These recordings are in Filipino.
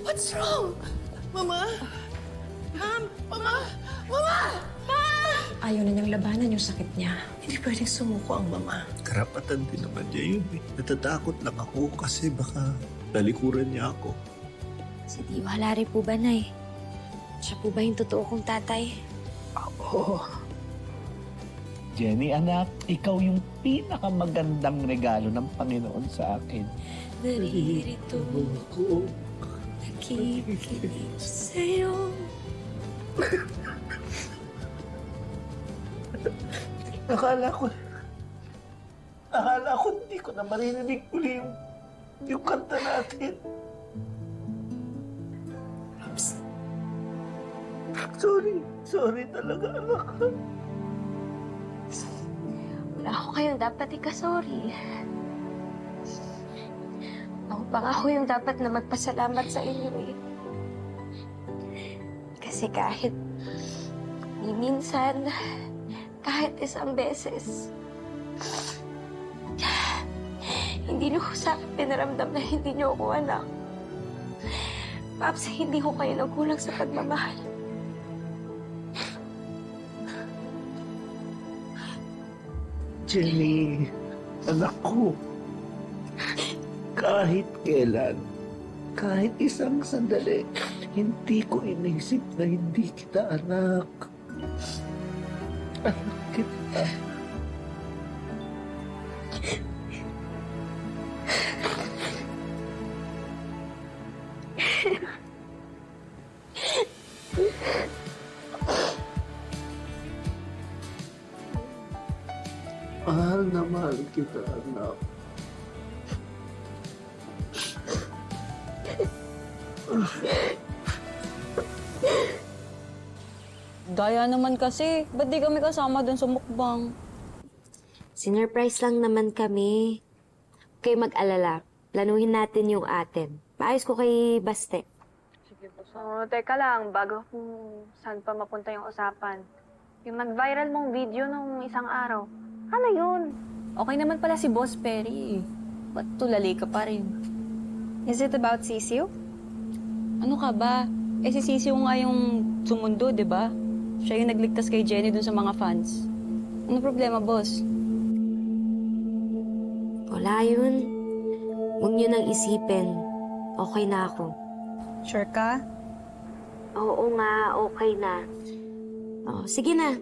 What's wrong? Mama? Ma'am? Mama? Mama! Ayaw na niyang labanan yung sakit niya. Hindi pwedeng sumuko ang mama. Karapatan din naman niya yun eh. Natatakot lang ako kasi baka talikuran niya ako. Si Tio Halari po ba, Nay? Siya po ba yung totoo kong tatay? Oo. Jenny, anak, ikaw yung pinakamagandang regalo ng Panginoon sa akin. Naririto Ako. nakikinig sa'yo. Akala ko hindi ko na maririnig uli yung kanta natin. Sorry talaga, anak. Wala ako kayong dapat ikasorry. Ako pa nga ako yung dapat na magpasalamat sa inyo eh. Kasi kahit ni minsan, kahit isang beses, hindi niyo ko sa akin pinaramdam na hindi niyo ako anak. Paps, hindi ko kayo nagkulang sa pagmamahal. Jenny, anak ko. Kahit kailan, kahit isang sandali, hindi ko inisip na hindi kita anak. Anak kita. Mahal na mahal kita, anak. Gaya naman kasi, ba't di kami kasama dun sa mukbang? Sinurprise lang naman kami. Huwag kayo mag-alala. Planuhin natin yung atin. Paayos ko kay Baste. Sige po. So, teka lang, bago kung saan pa mapunta yung usapan. Yung nag-viral mong video nung isang araw. Ano yun? Okay naman pala si Boss Perry. Ba't tulali ka pa rin? Is it about Sisiu? Ano ka ba? Eh si Sisiu nga yung sumundo, di ba? Siya yung nagligtas kay Jenny dun sa mga fans. Ano problema, boss? Wala yun. Huwag niyo nang isipin. Okay na ako. Sure ka? Oo nga, okay na. Oh, sige na.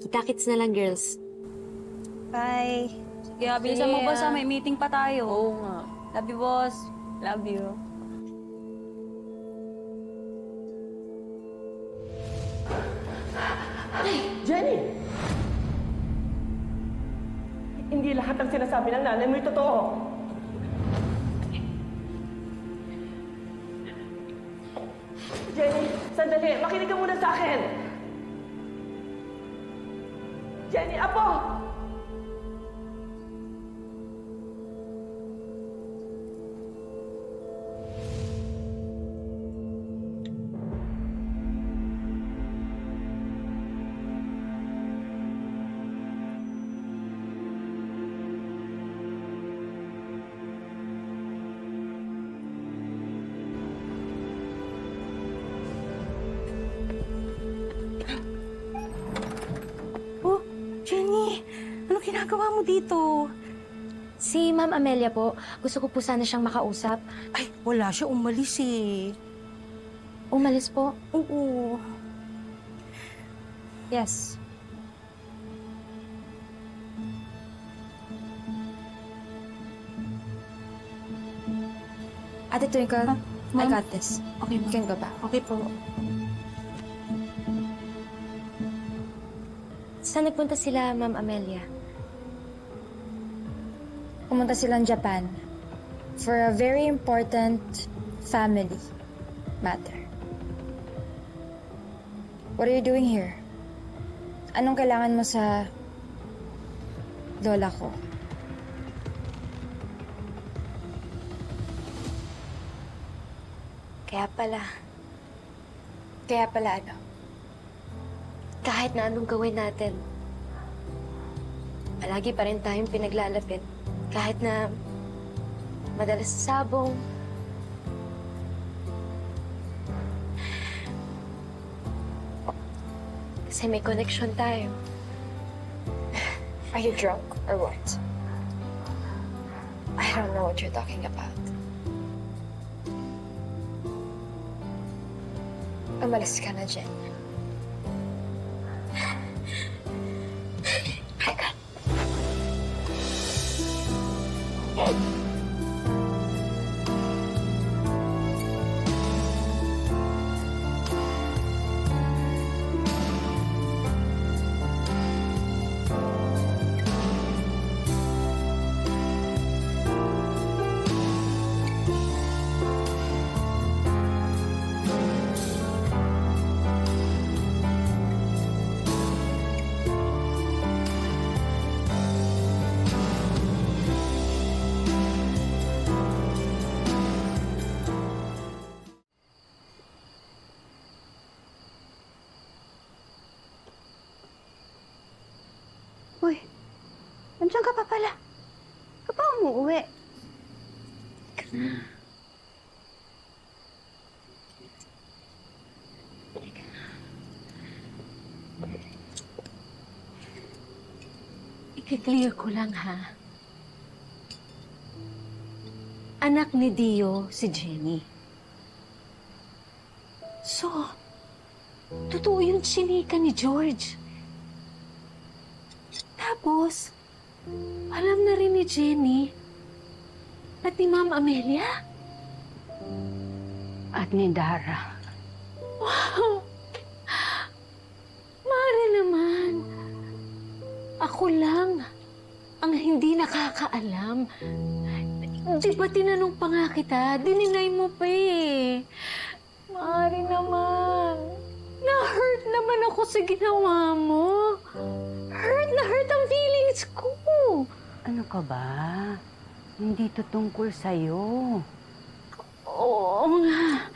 Kita-kits na lang, girls. Bye. Sige, bilisan mo, boss, may meeting pa tayo. Oo nga. Love you, boss. Love you. Jenny! Hindi lahat ng sinasabi ng nanay mo yung totoo. Jenny, sandali. Makinig ka muna sa akin. Jenny, apo! Oh, Jenny! Anong ginagawa mo dito? Si Ma'am Amelia po. Gusto ko po sana siyang makausap. Ay, wala siya. Umalis eh. Umalis po. Oo. Yes. Ate Twinkle, I got this. Okay, you can go back. Okay po. Saan nagpunta sila, Ma'am Amelia? Pumunta silang Japan for a very important family matter. What are you doing here? Anong kailangan mo sa lola ko? Kaya pala ano? Kahit na anong gawin natin, palagi pa rin tayong pinaglalapit. Kahit na madalas sa sabong, Kasi may connection tayo. Are you drunk or what? I don't know what you're talking about. Umalis ka na, Jen. Halika. Uy, nandiyan ka pa pala. Ka pa umuwi? I-clear ko lang, ha? Anak ni Dio si Jenny. So, totoo yung chinika ni George. Tapos, alam na rin ni Jenny at ni Ma'am Amelia. At ni Dara. Wow! Mare naman. Ako lang ang hindi nakakaalam. Di ba tinanong pa nga kita? Dininay mo pa eh. Mare naman. Na-hurt naman ako sa ginawa mo. Hurt na hurt ang feelings ko. Ano ka ba? Hindi to tungkol sa'yo. Oo nga.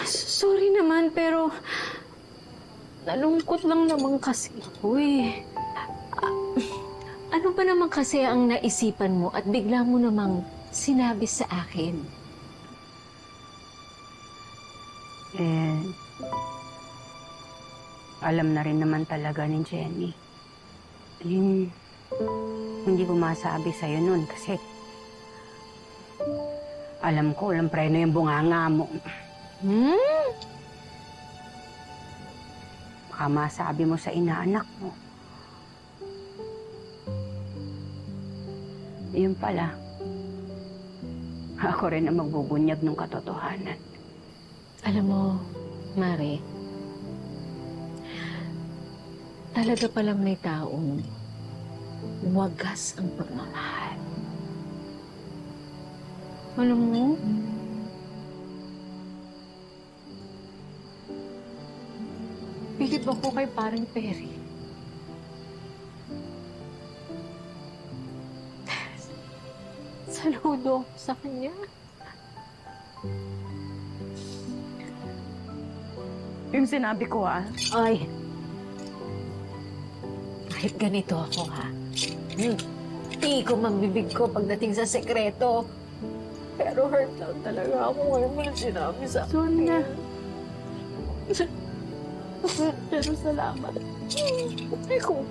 Sorry naman, pero nalungkot lang naman kasi ako eh. Ano ba naman kasi ang naisipan mo at bigla mo namang sinabi sa akin? Alam na rin naman talaga ni Jenny. Hindi ko masabi sa'yo nun kasi alam ko, walang preno yung bunganga mo. Baka masabi mo sa inaanak mo. Yun pala, ako rin ang magbubunyag ng katotohanan. Alam mo, Mare, talaga palang may taong wagas ang pagmamahal. Alam mo, bilib ako kay parang Perry. Saludo ako sa kanya. Yung sinabi ko, Ay, kahit ganito ako, ha? Ko magbibig ko pagdating sa sekreto. Pero hurt lang talaga ako ngayon mo na sinabi sa akin. Sorry na. Pero salamat. Ay ko.